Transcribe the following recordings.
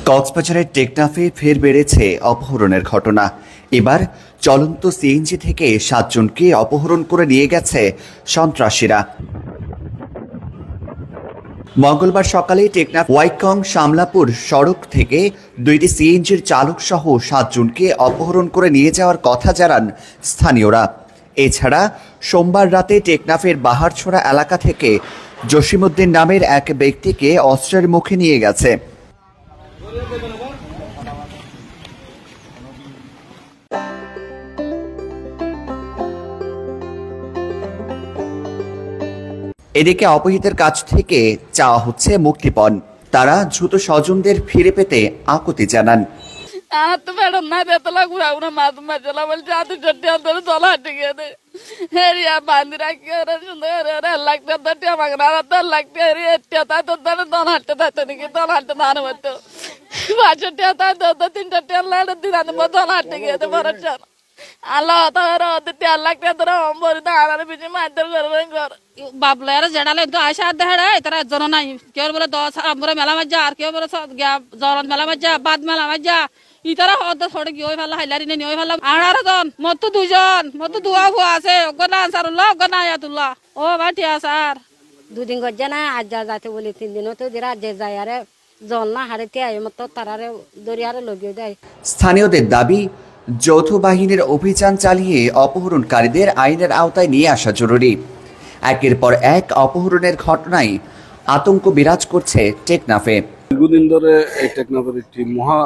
কক্সবাজারের টেকনাফে ফের বেড়েছে অপহরণের ঘটনা। এবার চলন্ত সিএনজি থেকে 7 জনকে অপহরণ করে নিয়ে গেছে সন্ত্রাসীরা। মঙ্গলবার সকালে টেকনাফ ওয়াইকং শামলাপুর সড়ক থেকে 2টি সিএনজির চালক সহ 7 জনকে অপহরণ করে নিয়ে যাওয়ার কথা জানান স্থানীয়রা। এছাড়া সোমবার রাতে টেকনাফের বাহারছড়া এলাকা থেকে জসিমউদ্দিন নামের এক ব্যক্তিকে অস্ত্রের মুখে নিয়ে গেছে। এদিকে অপহৃতের কাছ থেকে চাওয়া হচ্ছে মুক্তিপণ। তারা দ্রুত স্বজনদের ফিরে পেতে আকুতি জানান। বাবলার জেডালে তো আশা দেড়ে তারা জন নাই কেউ বলে 10 আমরা মেলা মজা আর কেউ বলে জরন মেলা মজা বাদ মেলা মজা ইতারা হদ ছড়ে গিয়ে ভালো হাইলারি নেই ওই ভালো 18 জন মত দুজন মত দুয়া হওয়া আছে ওগনা আনসারুল্লাহ ওগনা আয়াতুল্লাহ ও বাটিয়া স্যার দুদিন গজ্জা না আজ যাতে বলি 3 দিন তো দিরা যে যায় আরে জন না হারিতে আয় মত তারারে দরিয়ারে লাগিয়ে দেয়। স্থানীয়দের দাবি, যৌথ বাহিনীর অভিযান চালিয়ে অপহরণকারীদের আইনের আওতায় নিয়ে আসা জরুরি। একের পর এক অপহরণের ঘটনায় আতঙ্ক বিরাজ করছে টেকনাফে। দীর্ঘদিন ধরে এই টেকনাফের একটি মহা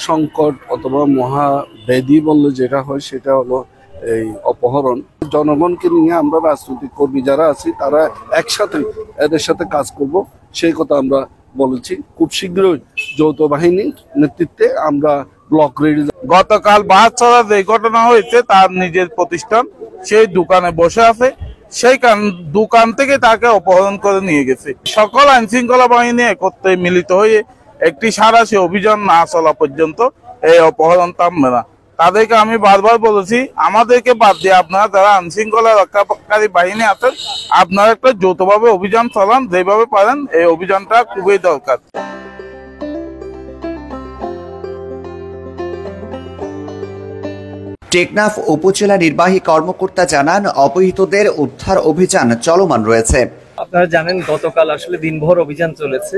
সংকট অথবা মহা ব্যাধি বললে যেটা হয় সেটা হলো এই অপহরণ। জনগণকে নিয়ে আমরা রাজনৈতিক কর্মী যারা আছি তারা একসাথে এদের সাথে কাজ করব সেই কথা আমরা বলেছি। খুব শীঘ্রই যৌথ বাহিনীর নেতৃত্বে আমরা ব্লক রেডি। গতকাল বাহারছড়া যে ঘটনা হয়েছে তার নিজের প্রতিষ্ঠান, সেই দোকানে বসে আছে, সেই দোকান থেকে তাকে অপহরণ করে নিয়ে গেছে। সকল আইন শৃঙ্খলা বাহিনী একত্রে মিলিত হয়ে একটি সাঁড়াশি অভিযান না চলা পর্যন্ত এই অপহরণ থামবে না। তাদেরকে আমি বারবার বলেছি, আমাদেরকে বাদ দিয়ে আপনারা যারা আইন শৃঙ্খলা রক্ষাকারী বাহিনী আছেন আপনারা একটা যৌথভাবে অভিযান চালান, যেভাবে পারেন এই অভিযানটা খুবই দরকার। টেকনাফ উপজেলা নির্বাহী কর্মকর্তা জানান, অপহৃতদের উদ্ধার অভিযান চলমান রয়েছে। আপনারা জানেন গতকাল আসলে দিনভর অভিযান চলেছে।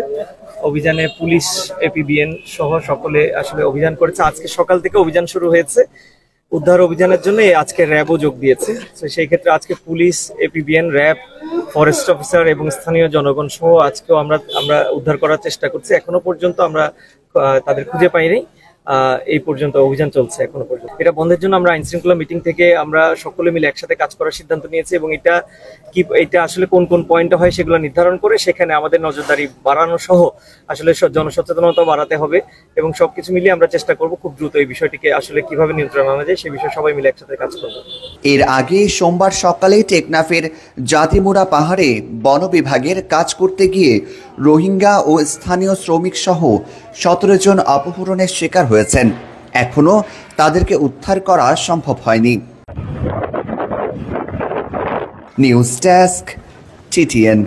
অভিযানে পুলিশ, এপিবিএন সহ সকলে আসলে অভিযান করেছে। আজকে সকাল থেকে অভিযান শুরু হয়েছে। উদ্ধার অভিযানের জন্য আজকে র্যাবও যোগ দিয়েছে। সেই ক্ষেত্রে আজকে police, APBN, RAB, forest officer এবং স্থানীয় জনগণ সহ আজকেও আমরা উদ্ধার করার চেষ্টা করছি। এখনো পর্যন্ত আমরা তাদের খুঁজে পাইনি। এই পর্যন্ত অভিযান চলছে এখনো পর্যন্ত। এটা বন্ধের জন্য আমরা আইন শৃঙ্খলা মিটিং থেকে আমরা সকলে মিলে একসাথে কাজ করার সিদ্ধান্ত নিয়েছি এবং এটা আসলে কোন কোন পয়েন্ট হয় সেগুলো নির্ধারণ করে সেখানে আমাদের নজরদারি বাড়ানো সহ আসলে জনসচেতনতা বাড়াতে হবে এবং সবকিছু মিলিয়ে আমরা চেষ্টা করব খুব দ্রুত এই বিষয়টিকে আসলে কিভাবে নিয়ন্ত্রণ আনা যায় সেই বিষয়ে সবাই মিলে একসাথে কাজ করব। এর আগে সোমবার সকালে টেকনাফের জাতিমুড়া পাহাড়ে বন বিভাগের কাজ করতে গিয়ে রোহিঙ্গা ও স্থানীয় শ্রমিক সহ 17 জন অপহরণের শিকার হয়েছেন। এখনো তাদেরকে উদ্ধার করা সম্ভব হয়নি। News desk, TTN।